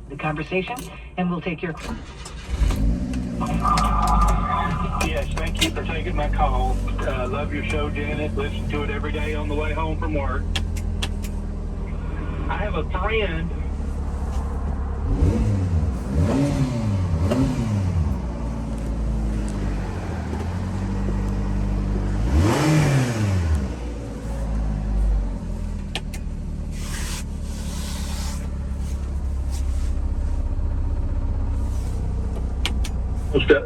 the conversation, and we'll take your... Yes, thank you for taking my call. Love your show, Janet. Listen to it every day on the way home from work. I have a friend.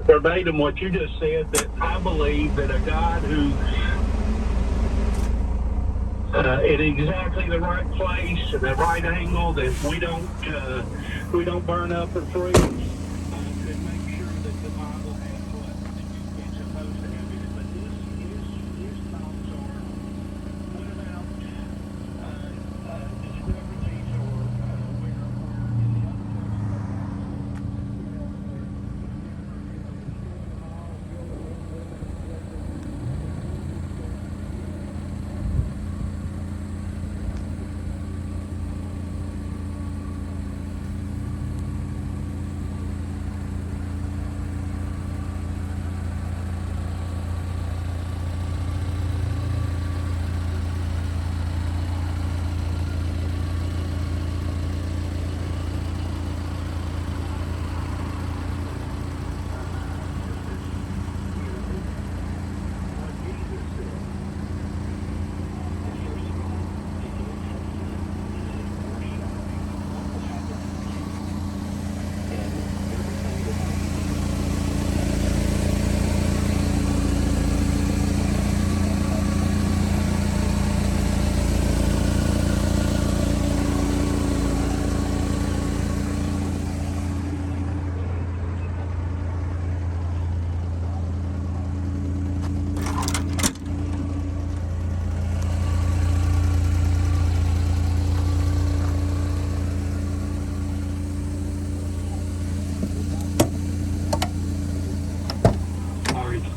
Verbatim what you just said, that I believe that a God who at exactly the right place, at the right angle, that we don't burn up or freeze, could make sure that the Bible has what it's supposed to have in it. But his thoughts are, what about discrepancies or where in the other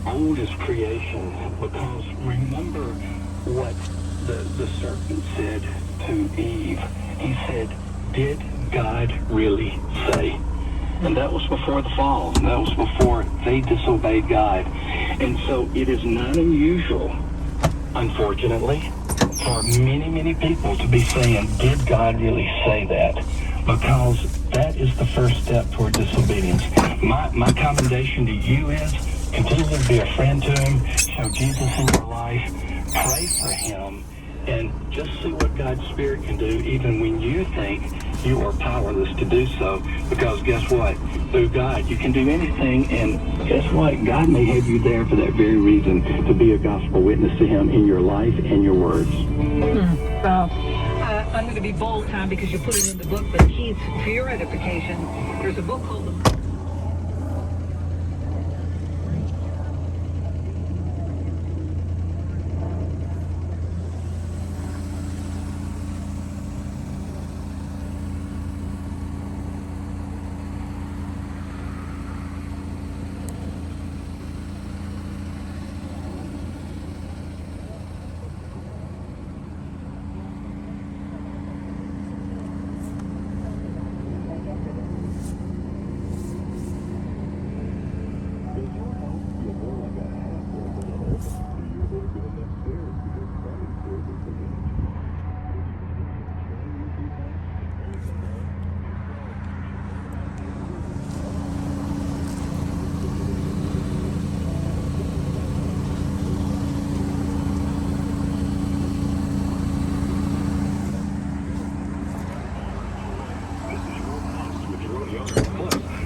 oldest creation, because remember what the serpent said to Eve. He said, did God really say? And that was before the fall. That was before they disobeyed God. And so it is not unusual, unfortunately, for many people to be saying, did God really say that? Because that is the first step toward disobedience. My commendation to you is, continue to be a friend to him, show Jesus in your life, pray for him, and just see what God's Spirit can do even when you think you are powerless to do so. Because guess what? Through God, you can do anything, and guess what? God may have you there for that very reason, to be a gospel witness to him in your life and your words. Well, I'm going to be bold, Tom, because you put it in the book, but Keith, for your edification, there's a book called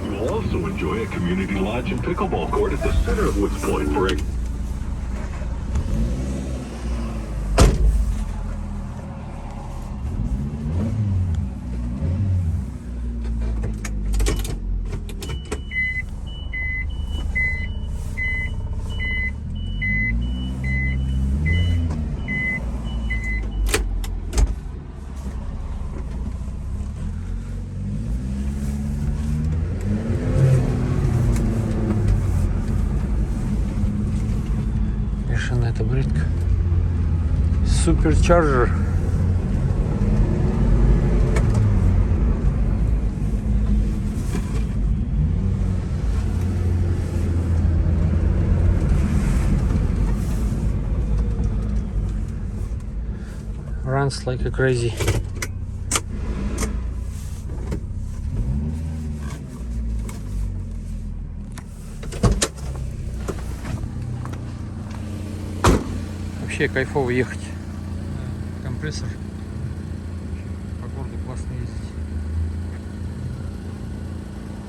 You'll also enjoy a community lodge and pickleball court at the center of Woods Point for a Это бритка. Supercharger. runs like a crazy. Вообще кайфово ехать. Компрессор. По городу классно ездить.